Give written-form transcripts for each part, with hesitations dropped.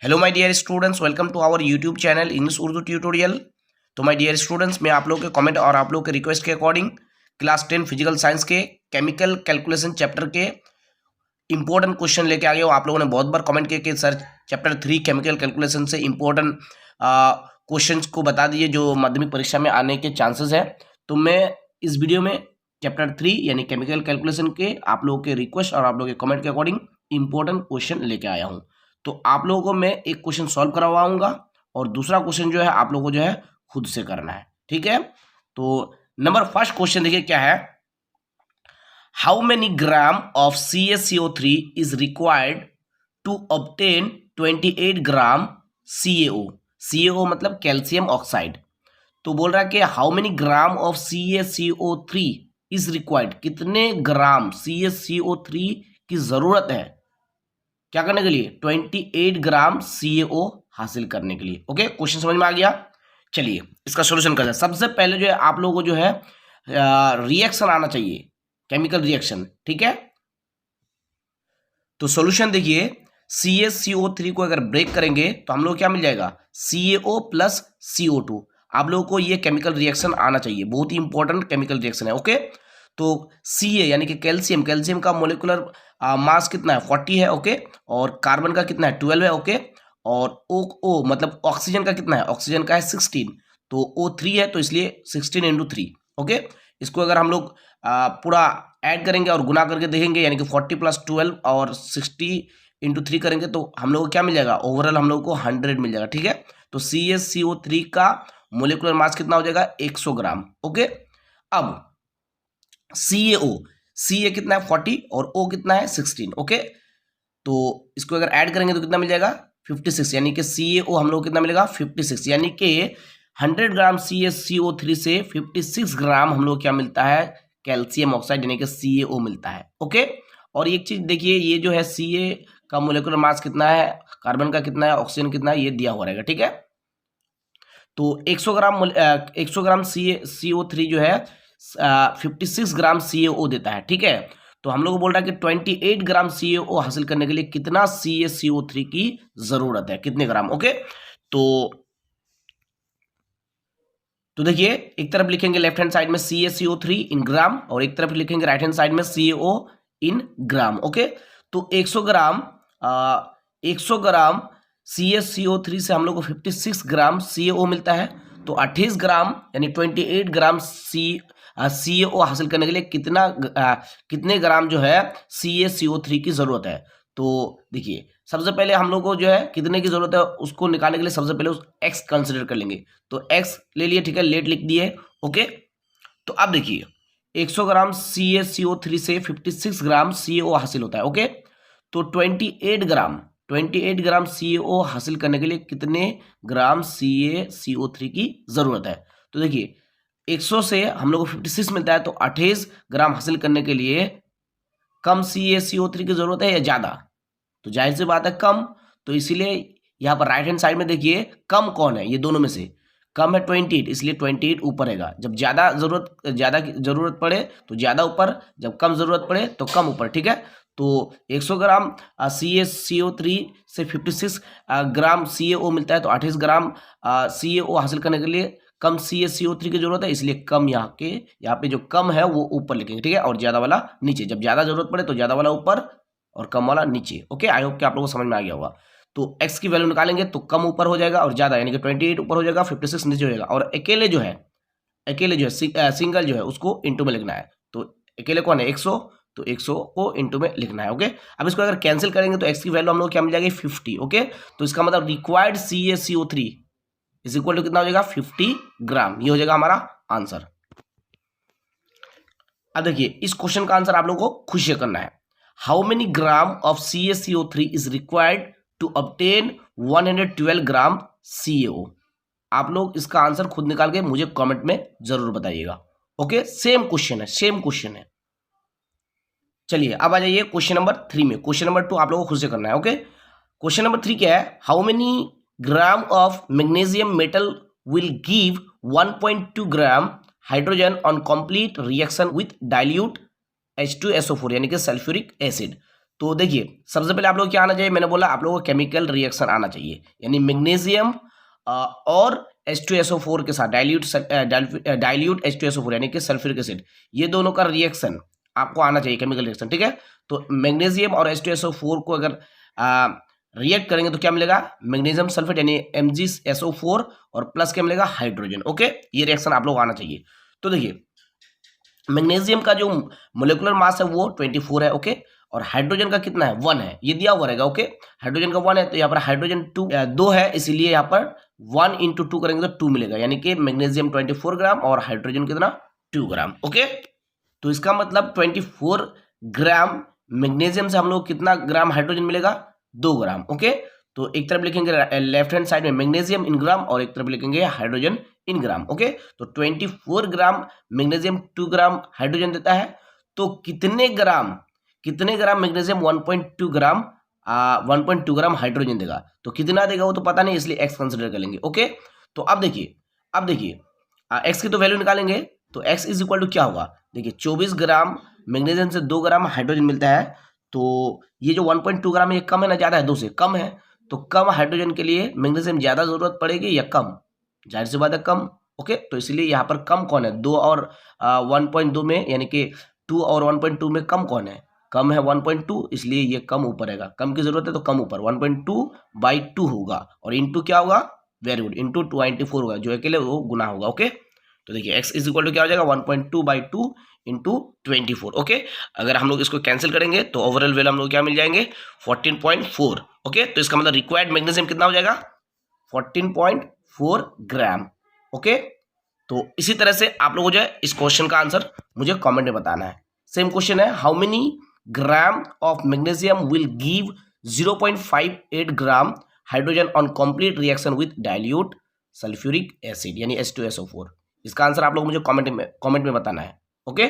Hello my dear students, welcome to our YouTube channel English Urdu tutorial. तो my dear students, मैं आप लोगों के कमेंट और आप लोगों के रिक्वेस्ट के अकॉर्डिंग क्लास 10 फिजिकल साइंस के केमिकल कैलकुलेशन चैप्टर के इंपॉर्टेंट क्वेश्चन लेके आ गए हो। आप लोगों ने बहुत बार कमेंट किया कि सर चैप्टर 3 केमिकल कैलकुलेशन से इंपॉर्टेंट क्वेश्चंस को बता दिए जो माध्यमिक परीक्षा में आने के चांसेस है। तो मैं इस वीडियो में चैप्टर 3 यानी केमिकल कैलकुलेशन के आप लोगों के रिक्वेस्ट और आप लोगों के कमेंट के अकॉर्डिंग इंपॉर्टेंट क्वेश्चन लेके आया हूँ। तो आप लोगों को मैं एक क्वेश्चन सॉल्व करवाऊंगा और दूसरा क्वेश्चन जो है आप लोगों को जो है खुद से करना है, ठीक है। तो नंबर फर्स्ट क्वेश्चन देखिए क्या है। How many gram of CaCO3 is required to obtain 28 gram CaO। CaO मतलब कैल्शियम ऑक्साइड। तो बोल रहा है कि how many gram of CaCO3 is required, कितने ग्राम CaCO3 की जरूरत है क्या करने के लिए, 28 ग्राम CaO हासिल करने के लिए। ओके, क्वेश्चन समझ में आ गया। चलिए इसका सॉल्यूशन करते हैं। सबसे पहले जो है आप लोगों को जो है रिएक्शन आना चाहिए, केमिकल रिएक्शन, ठीक है। तो सॉल्यूशन देखिए, CaCO3 को अगर ब्रेक करेंगे तो हम लोग क्या मिल जाएगा, CaO प्लस CO2। आप लोगों को ये केमिकल रिएक्शन आना चाहिए, बहुत ही इंपॉर्टेंट केमिकल रिएक्शन है। ओके, तो Ca यानी कि कैल्शियम, कैल्शियम का मोलिकुलर मास कितना है, 40 है। ओके, और कार्बन का कितना है, 12 है। ओके, और O मतलब ऑक्सीजन का कितना है, ऑक्सीजन का है 16। तो O3 है तो इसलिए 16 इंटू 3। ओके, इसको अगर हम लोग पूरा ऐड करेंगे और गुना करके देखेंगे यानी कि 40 प्लस 12 और 60 इंटू 3 करेंगे तो हम लोग को क्या मिल जाएगा, ओवरऑल हम लोग को 100 मिल जाएगा, ठीक है। तो CaCO3 का मोलिकुलर मास कितना हो जाएगा, 100 ग्राम। ओके, अब CaO कितना है 40 और O कितना है 16। ओके, तो इसको अगर ऐड करेंगे तो कितना मिल जाएगा, 56। यानी कि CaO हम लोग कितना मिलेगा, 56। यानी कि 100 ग्राम CaCO3 से 56 ग्राम हम लोग क्या मिलता है, कैल्शियम ऑक्साइड यानी कि CaO मिलता है। ओके, और एक चीज देखिए, ये जो है Ca का मोलिकुलर मास कितना है, कार्बन का कितना है, ऑक्सीजन कितना है, ये दिया हुआ रहेगा, ठीक है। तो 100 ग्राम CO3 जो है 56 ग्राम CaO देता है, ठीक है। तो हम लोग बोल रहा है कि 28 ग्राम CaO हासिल करने के लिए कितना CaCO3 की जरूरत है, कितने ग्राम। ओके, तो देखिए एक तरफ लिखेंगे लेफ्ट हैंड साइड में CaCO3 इन ग्राम और एक तरफ लिखेंगे राइट हैंड साइड में CaO इन ग्राम। ओके, तो 100 ग्राम 100 ग्राम CaCO3 से हम लोग को 56 ग्राम CaO मिलता है। तो 28 ग्राम यानी 28 ग्राम CaO हासिल करने के लिए कितने ग्राम जो है CaCO3 की जरूरत है। तो देखिए सबसे पहले हम लोग को जो है कितने की जरूरत है उसको निकालने के लिए सबसे पहले उस x कंसिडर कर लेंगे। तो x ले लिए, ठीक है, लेट लिख दिए। ओके, तो अब देखिए 100 ग्राम CaCO3 से 56 ग्राम CaO हासिल होता है। ओके, तो 28 ग्राम CaO हासिल करने के लिए कितने ग्राम CaCO3 की जरूरत है। तो देखिए 100 से हम लोग को 56 मिलता है, तो 28 ग्राम हासिल करने के लिए कम CaCO3 की जरूरत है या ज्यादा, तो जाहिर सी बात है कम। तो इसीलिए यहाँ पर राइट हैंड साइड में देखिए कम कौन है, ये दोनों में से कम है 28, इसलिए 28 ऊपर रहेगा। जब ज्यादा जरूरत पड़े तो ज्यादा ऊपर, जब कम जरूरत पड़े तो कम ऊपर, ठीक है। तो 100 ग्राम CaCO3 से 56 ग्राम CaO मिलता है, तो 28 ग्राम CaO हासिल करने के लिए कम CaCO3 की जरूरत है, इसलिए कम यहाँ पे जो कम है वो ऊपर लिखेंगे, ठीक है, और ज्यादा वाला नीचे। जब ज्यादा जरूरत पड़े तो ज्यादा वाला ऊपर और कम वाला नीचे। ओके, आई होप कि आप लोगों को समझ में आ गया होगा। तो x की वैल्यू निकालेंगे तो कम ऊपर हो जाएगा और ज्यादा यानी कि 28 ऊपर हो जाएगा, 56 नीचे हो जाएगा। और अकेले जो है सिंगल जो है उसको इंटू में लिखना है। तो अकेले कौन है, 100, तो 100 को इंटू में लिखना है। ओके, अब इसको अगर कैंसिल करेंगे तो x की वैल्यू हम लोग क्या मिल जाएगी, 50। ओके, तो इसका मतलब required CaCO3 is equal to कितना हो जाएगा, 50 ग्राम। ये हो जाएगा हमारा आंसर। अब देखिए इस क्वेश्चन का आंसर आप लोगों को खुद से करना है। How many gram of CaCO3 is required to obtain 112 gram CaO। आप लोग इसका आंसर खुद निकाल के मुझे कमेंट में जरूर बताइएगा। ओके, सेम क्वेश्चन है। चलिए अब आ जाइए क्वेश्चन नंबर 3 में। क्वेश्चन नंबर 2 आप लोगों को खुद से करना है। ओके, क्वेश्चन नंबर 3 क्या है, how many gram of magnesium metal will give 1.2 gram hydrogen on complete reaction with dilute H2SO4 यानी कि सल्फ्यूरिक एसिड। तो देखिए सबसे पहले आप लोग क्या आना चाहिए, मैंने बोला आप लोगों को केमिकल रिएक्शन आना चाहिए, यानी मैग्नीशियम और H2SO4 के साथ डाइल्यूट H2SO4 यानी कि सल्फ्यूरिक एसिड, ये दोनों का रिएक्शन आपको आना चाहिए, केमिकल रिएक्शन, ठीक है। तो मैग्नीशियम और H2SO4 को अगर रिएक्ट करेंगे तो क्या मिलेगा, मैग्नीशियम सल्फेट यानी MgSO4 और प्लस क्या मिलेगा, हाइड्रोजन। ओके, ये रिएक्शन आप लोग आना चाहिए। तो देखिए मैग्नीशियम का जो मोलिकुलर मास है वो 24 है, ओके, और हाइड्रोजन का कितना है, 1 है, ये दिया हुआ रहेगा, ओके। हाइड्रोजन का 1 है तो यहाँ पर हाइड्रोजन 2 है, इसीलिए यहाँ पर 1 × 2 करेंगे तो 2 मिलेगा, यानी कि मैग्नीशियम 24 ग्राम और हाइड्रोजन कितना, 2 ग्राम, ओके। तो इसका मतलब 24 ग्राम मैग्नीशियम से हम लोग कितना ग्राम हाइड्रोजन मिलेगा, 2 ग्राम, ओके। तो एक तरफ लिखेंगे लेफ्ट हैंड साइड में मैग्नीशियम इन ग्राम और एक तरफ लिखेंगे हाइड्रोजन इन ग्राम, ओके। तो 24 ग्राम मैग्नीशियम 2 ग्राम हाइड्रोजन देता है, तो कितने ग्राम मैग्नीशियम 1.2 ग्राम 1.2 ग्राम हाइड्रोजन देगा, तो कितना देगा वो तो पता नहीं, इसलिए एक्स कंसिडर कर लेंगे, ओके। तो अब देखिए एक्स की तो वैल्यू निकालेंगे, तो एक्स इज इक्वल टू क्या होगा, देखिए 24 ग्राम मैग्नीशियम से 2 ग्राम हाइड्रोजन मिलता है, तो ये जो 1.2 ग्राम है ये कम है ना ज़्यादा है, 2 से कम है, तो कम हाइड्रोजन के लिए मैग्नीशियम ज़्यादा जरूरत पड़ेगी या कम, जाहिर सी बात है कम, ओके। तो इसलिए यहाँ पर कम कौन है, 2 और 1.2 में, यानी कि 2 और 1.2 में कम कौन है, कम है 1.2, इसलिए ये कम ऊपर रहेगा, कम की जरूरत है तो कम ऊपर 1.2/2 होगा, और इंटू क्या होगा, वेरी गुड, इंटू 24 होगा, जो अकेले वो गुना होगा, ओके। तो देखिए x इज इक्वल टू क्या हो जाएगा, 1.2/2 इंटू 24, ओके। अगर हम लोग इसको कैंसिल करेंगे तो ओवरऑल वैल्यू हम लोग क्या मिल जाएंगे, 14.4, ओके। तो इसका मतलब रिक्वायर्ड मैग्नीशियम कितना हो जाएगा, 14.4 ग्राम, ओके। तो इसी तरह से आप लोगों को जो है इस क्वेश्चन का आंसर मुझे कमेंट में बताना है। सेम क्वेश्चन है, how many gram of magnesium will give 0.58 gram hydrogen on complete reaction with dilute sulphuric acid यानी H2SO4। इसका आंसर आप लोग मुझे कमेंट में बताना है, ओके।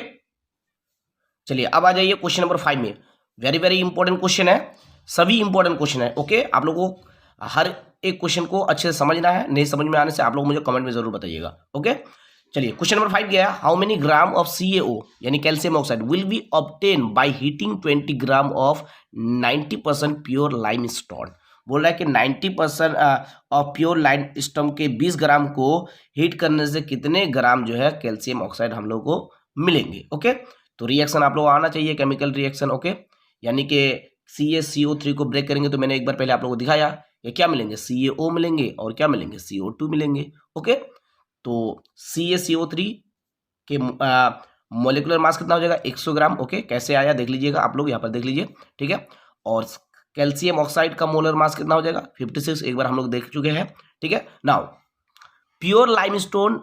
चलिए अब आ जाइए क्वेश्चन नंबर 5 में, वेरी वेरी इंपॉर्टेंट क्वेश्चन है, सभी इंपॉर्टेंट क्वेश्चन है, ओके। आप लोगों को हर एक क्वेश्चन को अच्छे से समझना है, नहीं समझ में आने से आप लोग मुझे कमेंट में जरूर बताइएगा, ओके। चलिए क्वेश्चन नंबर 5 क्या है, how many gram of CaO यानी calcium oxide will be obtain by heating 20 gram of 90% pure limestone. बोल रहा है कि 90% ऑफ प्योर लाइमस्टोन के 20 ग्राम को हीट करने से कितने ग्राम जो है कैल्शियम ऑक्साइड हम लोग को मिलेंगे, ओके। तो रिएक्शन आप लोग आना चाहिए, केमिकल रिएक्शन, ओके, यानी कि CaCO3 को ब्रेक करेंगे तो मैंने एक बार पहले आप लोगों को दिखाया, ये क्या मिलेंगे, CaO मिलेंगे और क्या मिलेंगे, CO2 मिलेंगे, ओके। तो CaCO3 के मोलिकुलर मास कितना हो जाएगा, 100 ग्राम, ओके। कैसे आया देख लीजिएगा आप लोग, यहाँ पर देख लीजिए, ठीक है। और कैल्शियम ऑक्साइड का मोलर मास कितना हो जाएगा, 56, एक बार हम लोग देख चुके हैं, ठीक है। नाउ प्योर लाइमस्टोन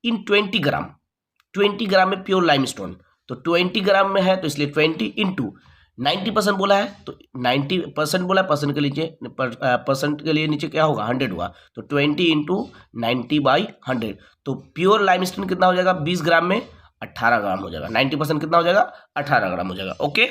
इन 20 ग्राम में प्योर लाइमस्टोन, तो 20 ग्राम में है तो इसलिए 20 इंटू 90% बोला है, तो 90% बोला है, परसेंट के लिए नीचे क्या होगा, 100 होगा, तो 20 इंटू 90/100, तो प्योर लाइमस्टोन कितना हो जाएगा, 20 ग्राम में 18 ग्राम हो जाएगा, 90% कितना हो जाएगा, 18 ग्राम हो जाएगा, ओके।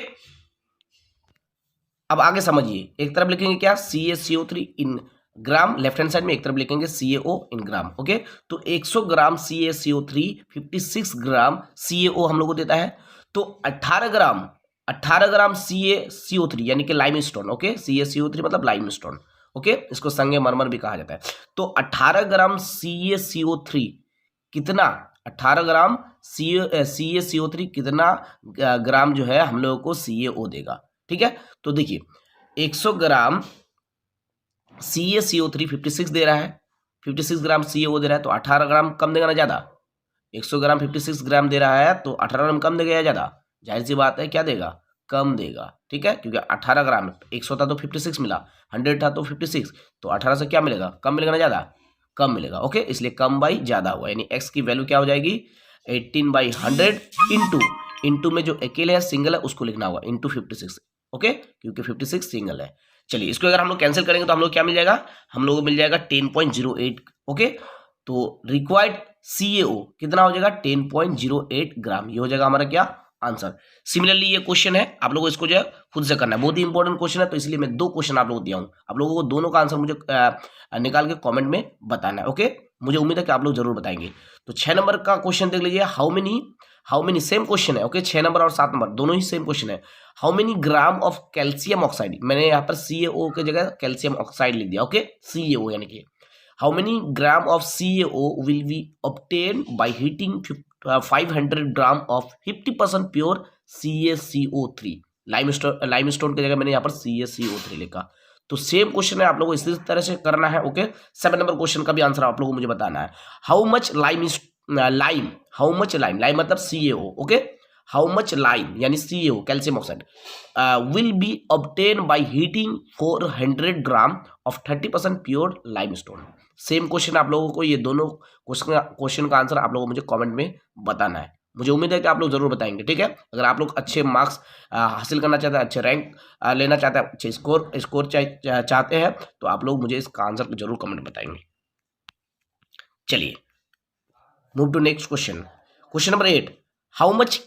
अब आगे समझिए, एक तरफ लिखेंगे क्या, CaCO3 इन ग्राम लेफ्ट हैंड साइड में, एक तरफ लिखेंगे CaO इन ग्राम, ओके। तो 100 ग्राम CaCO3 56 ग्राम CaO हम लोग को देता है, तो 18 ग्राम CaCO3 यानी कि लाइमस्टोन, ओके, CaCO3 मतलब लाइमस्टोन, ओके, इसको संगमरमर भी कहा जाता है। तो 18 ग्राम CaCO3 कितना, 18 ग्राम CaCO3 कितना ग्राम जो है हम लोगों को CaO देगा, ठीक है। तो देखिए 100 ग्राम CaCO3 56 दे रहा है, 56 ग्राम CaO दे रहा है, तो 18 ग्राम कम देगा ना ज़्यादा, 100 ग्राम 56 ग्राम दे रहा है तो 18 ग्राम कम देगा या ज़्यादा, जाहिर सी बात है क्या देगा, कम देगा, ठीक है, क्योंकि 18 ग्राम 100 था तो 56 मिला, 100 था तो 56, तो 18 से क्या मिलेगा, कम मिलेगा ना ज़्यादा, कम मिलेगा, ओके। इसलिए कम बाई ज़्यादा हुआ, यानी x की वैल्यू क्या हो जाएगी, 18/100 इंटू में जो अकेले है सिंगल है उसको लिखना होगा इंटू 56, ओके, क्योंकि 56 सिंगल है। चलिए इसको अगर हम लोग कैंसिल करेंगे तो हम लोग क्या मिल जाएगा, हम लोग को मिल जाएगा 10.08, ओके। तो रिक्वायर्ड CaO कितना हो जाएगा, 10.08 ग्राम, ये हो जाएगा हमारा क्या आंसर। सिमिलरली ये क्वेश्चन है, आप लोगों को इसको जो है खुद से करना है, बहुत ही इंपॉर्टेंट क्वेश्चन है, तो इसलिए मैं 2 क्वेश्चन आप लोगों को दिया हूँ, आप लोगों को दोनों का आंसर मुझे निकाल के कमेंट में बताना है, ओके। मुझे उम्मीद है कि आप लोग जरूर बताएंगे। तो 6 नंबर का क्वेश्चन देख लीजिए, how many how many, same question है ओके, 6 नंबर और 7 नंबर दोनों ही सेम क्वेश्चन है। How many gram of calcium oxide, मैंने यहाँ पर CaO की जगह कैल्शियम ऑक्साइड लिख दिया ओके, CaO यानी कि how many gram of CaO will be obtain by heating 500 gram of 50% pure CaCO3। Limestone की जगह मैंने यहाँ पर CaCO3 लिखा। तो सेम क्वेश्चन है, आप लोगों को इसी तरह से करना है ओके। 7 नंबर क्वेश्चन का भी आंसर आप लोगों को मुझे बताना है। How much lime, how much lime, lime मतलब CaO okay, how much lime यानी CaO calcium oxide will be obtain by heating 400 gram of 30% pure limestone. Same question आप लोगों को, ये दोनों क्वेश्चन का आंसर आप लोगों को मुझे कमेंट में बताना है। मुझे उम्मीद है कि आप लोग जरूर बताएंगे, ठीक है। अगर आप लोग अच्छे मार्क्स हासिल करना चाहते हैं, अच्छे रैंक लेना चाहते हैं, अच्छे स्कोर चाहते हैं, तो आप लोग मुझे इसका आंसर जरूर कमेंट में बताएंगे। चलिए move to next question. Question number 8, how much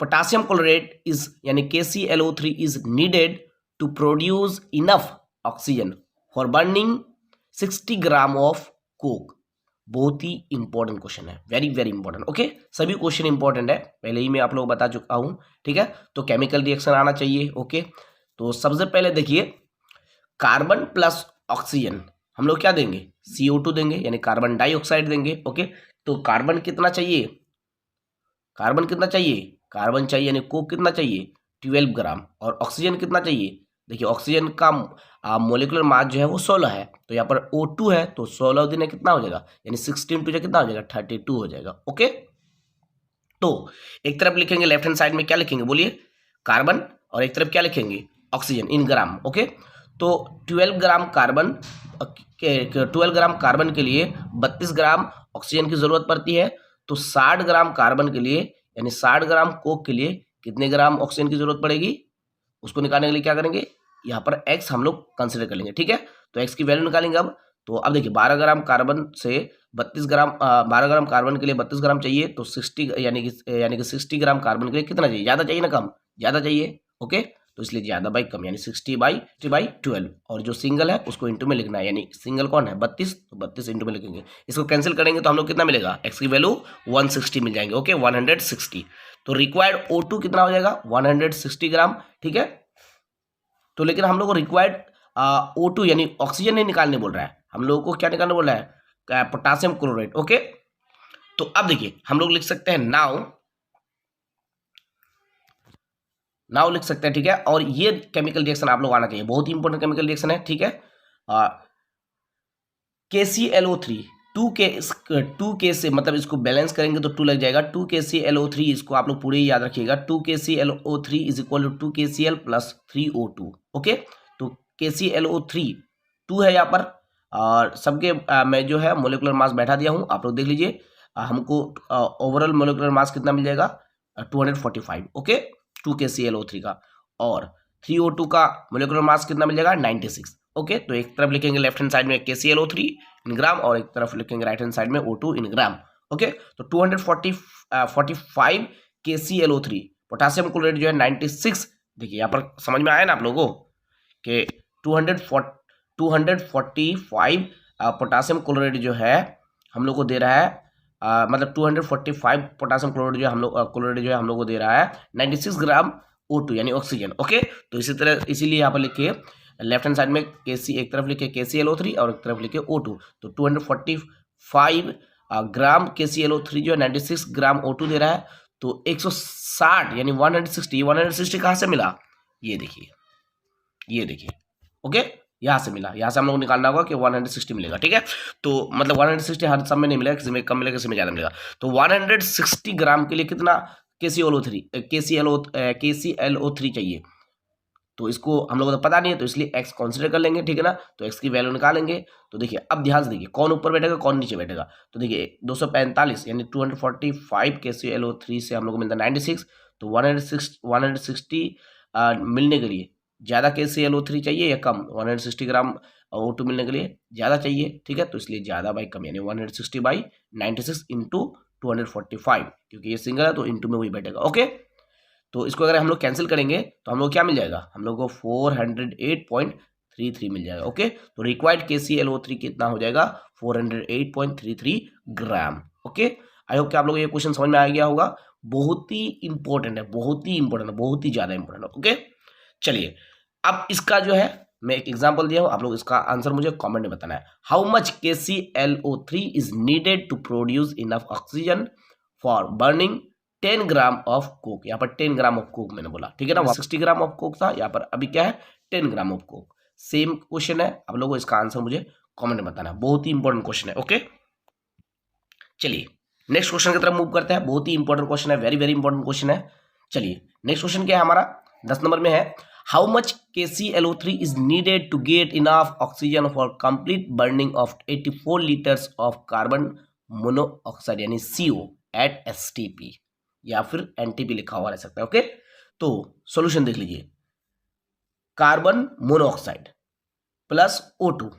potassium chloride is यानी KClO3 is needed to produce enough oxygen for burning 60 gram of coke. बहुत ही इंपॉर्टेंट क्वेश्चन है, वेरी वेरी इंपॉर्टेंट ओके। सभी question important है, पहले ही मैं आप लोगों को बता चुका हूं, ठीक है। तो केमिकल रिएक्शन आना चाहिए ओके। तो सबसे पहले देखिए, कार्बन प्लस ऑक्सीजन हम लोग क्या देंगे, CO2 देंगे यानी कार्बन डाइऑक्साइड देंगे ओके। तो कार्बन कितना चाहिए, कार्बन कितना चाहिए, कार्बन चाहिए यानी कोक कितना चाहिए 12 ग्राम, और ऑक्सीजन कितना चाहिए, देखिए ऑक्सीजन का मोलिकुलर मास जो है वो 16 है, तो यहाँ पर O2 है, तो 16 दिन कितना हो जाएगा, यानी 16 टू कितना हो जाएगा 32 हो जाएगा ओके। तो एक तरफ लिखेंगे लेफ्ट हैंड साइड में क्या लिखेंगे बोलिए, कार्बन, और एक तरफ क्या लिखेंगे ऑक्सीजन इन ग्राम ओके। तो 12 ग्राम कार्बन 12 ग्राम कार्बन के लिए 32 ग्राम ऑक्सीजन की जरूरत पड़ती है। तो 60 ग्राम कार्बन के लिए यानी 60 ग्राम कोक के लिए कितने ग्राम ऑक्सीजन की जरूरत पड़ेगी, उसको निकालने के लिए क्या करेंगे, यहाँ पर x हम लोग कंसिडर कर लेंगे, ठीक है। तो x की वैल्यू निकालेंगे अब। तो अब देखिए 12 ग्राम कार्बन से 32 ग्राम 12 ग्राम कार्बन के लिए 32 ग्राम चाहिए, तो 60 यानी कि 60 ग्राम कार्बन के लिए कितना चाहिए, ज़्यादा चाहिए ना कम, ज़्यादा चाहिए ओके। तो इसलिए ज़्यादा बाई कम यानी 60/12, और जो सिंगल है उसको इंटू में लिखना है, यानी सिंगल कौन है 32, तो 32 इंटू में लिखेंगे। इसको कैंसिल करेंगे तो हम लोग कितना मिलेगा, x की वैल्यू 160 मिल जाएंगे ओके, 160। तो रिक्वायर्ड O2 कितना हो जाएगा 160 ग्राम, ठीक है। तो लेकिन हम लोग को रिक्वायर्ड O2 यानी ऑक्सीजन नहीं निकालने बोल रहा है, हम लोगों को क्या निकालने बोल रहा है, पोटासियम क्लोराइड ओके। तो अब देखिए हम लोग लिख सकते हैं नाउ लिख सकते हैं, ठीक है। और ये केमिकल रिएक्शन आप लोग आना चाहिए, बहुत ही इंपॉर्टेंट केमिकल रिएक्शन है, ठीक है। KClO3 2K से मतलब इसको बैलेंस करेंगे तो 2 लग जाएगा, 2KClO3 इसको आप लोग पूरे ही याद रखिएगा, 2KClO3 is equal to 2KCl plus 3O2 okay. तो KClO3 2 है यहाँ पर, और सबके मैं जो है मोलिकुलर मास बैठा दिया हूँ, आप लोग देख लीजिए। हमको ओवरऑल मोलिकुलर मास कितना मिल जाएगा 245 ओके 2KClO3 का, और 3O2 का मोलिकुलर मास कितना मिल जाएगा 96 ओके। तो एक तरफ लिखेंगे लेफ्ट हैंड साइड में KClO3 इन ग्राम, और एक तरफ लिखेंगे राइट हैंड साइड में O2 इन ग्राम ओके। तो 245 KClO3, पोटासियम क्लोराइड जो है 96, देखिए यहाँ पर समझ में आया ना आप लोगों को कि 245 पोटासियम क्लोराइड जो है हम लोग को दे रहा है, मतलब 245 पोटासियम क्लोराइड जो हम लोग को दे रहा है 96 ग्राम O2 यानी ऑक्सीजन ओके। तो इसी तरह इसीलिए यहाँ पर लिखिए लेफ्ट हैंड साइड में एक तरफ लिखे KClO3 और एक तरफ लिखे O2। तो 245 ग्राम KClO3 जो है 96 ग्राम O2 दे रहा है, तो 160 यानी 160 कहाँ से मिला, ये देखिए ओके, यहाँ से मिला, यहाँ से हम लोग निकालना होगा कि 160 मिलेगा, ठीक है। तो मतलब 160 हर सब में नहीं मिलेगा, किसी में कम मिलेगा किसी में ज़्यादा मिलेगा। तो 160 ग्राम के लिए कितना KClO3 चाहिए, तो इसको हम लोगों को तो पता नहीं है, तो इसलिए x कंसीडर कर लेंगे, ठीक है ना। तो x की वैल्यू निकालेंगे। तो देखिए अब ध्यान से देखिए कौन ऊपर बैठेगा कौन नीचे बैठेगा। तो देखिए 245 यानी 245 KClO3 से हम लोग को मिलता है 96, तो 160 मिलने के लिए ज़्यादा KClO3 चाहिए या कम, 160 ग्राम O2 मिलने के लिए ज़्यादा चाहिए, ठीक है। तो इसलिए ज़्यादा बाई कम यानी 160/96 इंटू 245, क्योंकि ये सिंगल है तो इंटू में वही बैठेगा ओके। तो इसको अगर हम लोग कैंसिल करेंगे तो हम लोग क्या मिल जाएगा, हम लोग को 408.33 मिल जाएगा ओके। तो रिक्वायर्ड KClO3 कितना हो जाएगा 408.33 ग्राम ओके। आई होप कि आप लोगों को ये क्वेश्चन समझ में आ गया होगा। बहुत ही इंपॉर्टेंट है, बहुत ही इंपॉर्टेंट है, बहुत ही ज़्यादा इंपॉर्टेंट है। ओके, चलिए अब इसका जो है मैं एक एग्जांपल दिया हूँ, आप लोग इसका आंसर मुझे कमेंट में बताना है। How much KClO3 is needed to produce enough oxygen for burning 10 gram of coke. यहाँ पर 10 ग्राम ऑफ कोक मैंने बोला, ठीक है ना, 60 ग्राम ऑफ कोक था, यहाँ पर अभी क्या है 10 gram of Coke. Same question है, आप लोगों को इसका आंसर मुझे कमेंट में बताना है, बहुत ही इंपॉर्टेंट क्वेश्चन है। ओके, चलिए नेक्स्ट क्वेश्चन की तरफ मूव करते हैं। बहुत ही इंपॉर्टेंट क्वेश्चन है, वेरी वेरी इंपॉर्टेंट क्वेश्चन है। चलिए नेक्स्ट क्वेश्चन क्या है हमारा, 10 नंबर में है। How much KClO3 is needed to get enough oxygen for complete burning of 84 litres of carbon monoxide यानी CO एट STP, या फिर NTP लिखा हुआ रह सकता है। ओके, तो सॉल्यूशन देख लीजिए। कार्बन मोनोऑक्साइड प्लस O2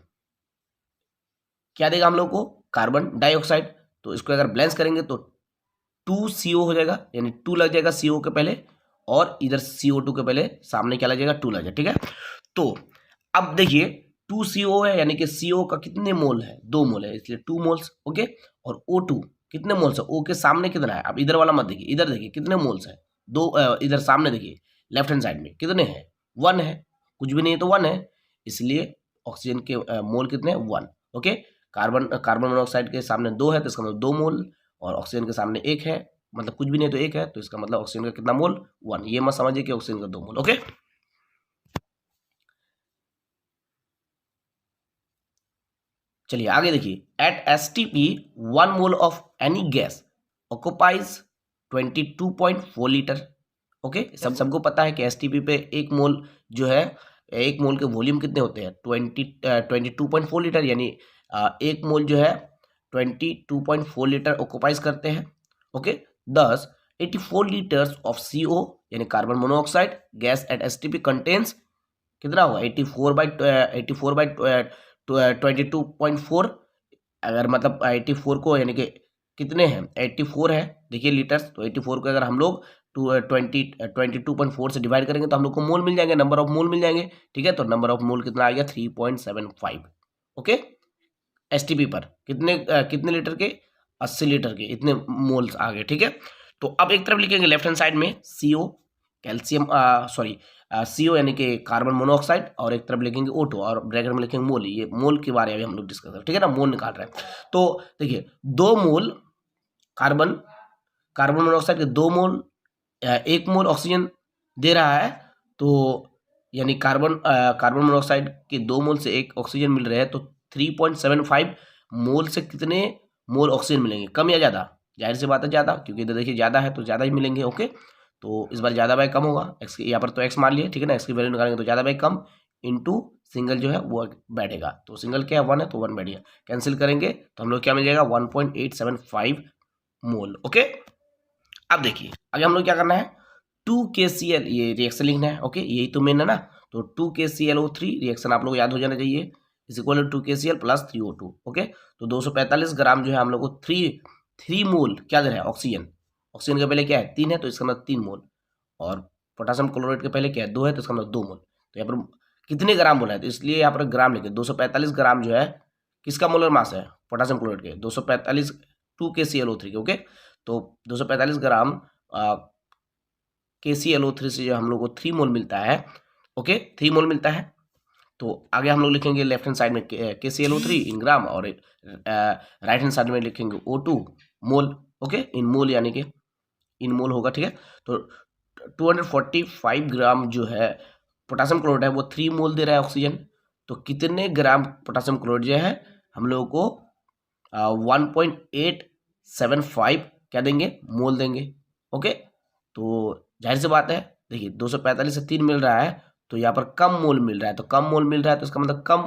क्या देगा हम लोग को, कार्बन डाइऑक्साइड। तो इसको अगर बैलेंस करेंगे तो 2CO हो जाएगा, यानी 2 लग जाएगा CO के पहले, और इधर CO2 के पहले सामने क्या लग जाएगा 2 लग जाएगा, ठीक है। तो अब देखिए 2CO है, यानी कि CO का कितने मोल है, 2 मोल है, इसलिए 2 मोल्स। ओके, और O2 कितने मोल्स है, O के सामने कितना है, अब इधर वाला मत देखिए, इधर देखिए कितने मोल्स है, 2, इधर सामने देखिए लेफ्ट हैंड साइड में कितने हैं, 1 है, कुछ भी नहीं है तो 1 है, इसलिए ऑक्सीजन के मोल कितने हैं 1। ओके, कार्बन मोनोऑक्साइड के सामने 2 है तो इसका मतलब 2 मोल, और ऑक्सीजन के सामने 1 है, मतलब कुछ भी नहीं तो 1 है, तो इसका मतलब ऑक्सीजन का कितना मोल 1। ये मत समझिए कि ऑक्सीजन का 2 मोल। ओके, चलिए आगे देखिए। At STP 1 mole of any gas occupies 22.4 litre. Okay, सबको पता है कि STP पे 1 मोल जो है, 1 मोल के वॉल्यूम कितने होते हैं 22.4 लीटर, यानी 1 मोल जो है 22.4 लीटर ऑक्युपाइज करते हैं। ओके, दस 84 लीटर्स ऑफ CO यानी carbon monoxide gas at STP contains कितना होगा 84/22.4, अगर मतलब 84 को यानी कि कितने हैं 84 है, देखिए लीटर्स, तो 84 को अगर हम लोग 22.4 से डिवाइड करेंगे तो हम लोग को मोल मिल जाएंगे, नंबर ऑफ मोल मिल जाएंगे, ठीक है। तो नंबर ऑफ मोल कितना आ गया 3.75। ओके, STP पर कितने लीटर के 80 लीटर के इतने मोल्स आ गए, ठीक है। तो अब एक तरफ लिखेंगे लेफ्ट हैंड साइड में CO कैल्शियम CO यानी कि कार्बन मोनोऑक्साइड, और एक तरफ लिखेंगे O2 और ब्रैकेट में लिखेंगे मोल। ये मोल के बारे में हम लोग डिस्कस कर, ठीक है ना, मोल निकाल रहे हैं। तो देखिए 2 मोल कार्बन मोनोऑक्साइड के 2 मोल 1 मोल ऑक्सीजन दे रहा है, तो यानी कार्बन मोनोऑक्साइड के 2 मोल से 1 ऑक्सीजन मिल रहे हैं, तो 3.75 मोल से कितने मोल ऑक्सीजन मिलेंगे, कम या ज़्यादा, जाहिर सी बात है ज़्यादा, क्योंकि इधर देखिए ज़्यादा है तो ज़्यादा ही मिलेंगे। ओके, तो इस बार ज़्यादा बाय कम होगा, एक्स यहाँ पर तो एक्स मान लिए, ठीक है ना, एक्स की वैल्यू निकालेंगे तो ज़्यादा बाय कम इंटू सिंगल जो है वो बैठेगा, तो सिंगल क्या है 1 है तो 1 बैठ गया, कैंसिल करेंगे तो हम लोग क्या मिल जाएगा 1.875 मोल। ओके, अब देखिए आगे हम लोग क्या करना है, 2KCl ये रिएक्शन लिखना है। ओके, यही तो मेन है ना, तो 2KClO3 रिएक्शन आप लोग याद हो जाना चाहिए, is equal to 2KCl plus 3O2। Okay, तो 245 ग्राम जो है हम लोग को 3 मोल क्या दे रहा है ऑक्सीजन, ऑक्सीजन के पहले क्या है 3 है तो इसका मतलब 3 मोल, और पोटासियम क्लोराइड के पहले क्या है 2 है तो इसका मतलब 2 मोल। तो यहाँ पर कितने ग्राम बोला है, तो इसलिए यहाँ पर ग्राम लिखे, 245 ग्राम जो है किसका मोलर मास है पोटासियम क्लोराइड के, 245 2KClO3 के। ओके, तो 245 ग्राम KClO3 से जो हम लोग को 3 मोल मिलता है। ओके, 3 मोल मिलता है, तो आगे हम लोग लिखेंगे लेफ्ट हैंड साइड में KClO3 इन ग्राम, और राइट हैंड साइड में लिखेंगे O2 मोल। ओके, इन मोल यानी कि इन मोल होगा, ठीक है। तो 245 ग्राम जो है पोटासियम क्लोराइड है वो 3 मोल दे रहा है ऑक्सीजन, तो कितने ग्राम पोटासियम क्लोराइड जो है हम लोगों को 1.875 क्या देंगे मोल देंगे। ओके, तो जाहिर सी बात है, देखिए 245 से 3 मिल रहा है तो यहाँ पर कम मोल मिल रहा है, तो कम मोल मिल रहा है तो इसका मतलब कम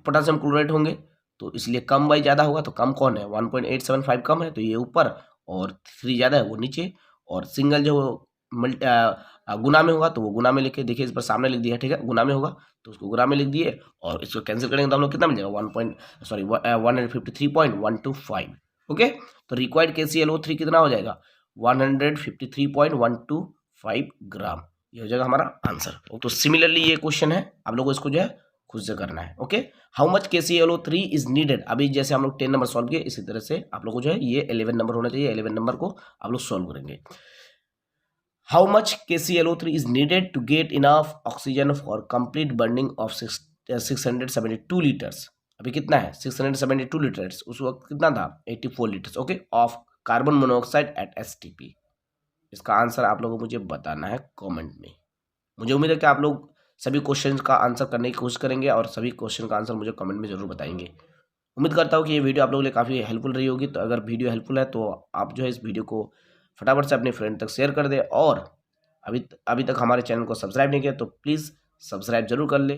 पोटासियम क्लोराइड होंगे, तो इसलिए कम बाई ज़्यादा होगा, तो कम कौन है 1.875 कम है तो ये ऊपर, और 3 ज़्यादा है वो नीचे, और सिंगल जो गुना में होगा तो वो गुना में लिखे, देखिए इस पर सामने लिख दिया, ठीक है, गुना में होगा तो उसको गुना में लिख दिए, और इसको कैंसिल करेंगे तो हम लोग कितना मिल जाएगा 153.125। ओके, तो रिक्वायर्ड KClO3 कितना हो जाएगा 153.125 ग्राम, ये हो जाएगा हमारा आंसर। तो सिमिलरली ये क्वेश्चन है, आप लोगों को इसको जो है खुद से करना है। Okay, how much KClO3 is needed, अभी जैसे हम लोग 10 नंबर सॉल्व किए इसी तरह से आप लोग को जो है ये 11 नंबर होना चाहिए, 11 नंबर को आप लोग सॉल्व करेंगे। How much KClO3 is needed to get enough oxygen for complete burning of 672 litres, अभी कितना है 672 लीटर्स, उस वक्त कितना था 84 litres, okay, of carbon monoxide at STP। इसका आंसर आप लोगों को मुझे बताना है कमेंट में। मुझे उम्मीद है कि आप लोग सभी क्वेश्चन का आंसर करने की कोशिश करेंगे और सभी क्वेश्चन का आंसर मुझे कमेंट में जरूर बताएंगे। उम्मीद करता हूँ कि ये वीडियो आप लोगों के लिए काफ़ी हेल्पफुल रही होगी। तो अगर वीडियो हेल्पफुल है तो आप जो है इस वीडियो को फटाफट से अपने फ्रेंड तक शेयर कर दें, और अभी तक हमारे चैनल को सब्सक्राइब नहीं किया तो प्लीज़ सब्सक्राइब जरूर कर ले।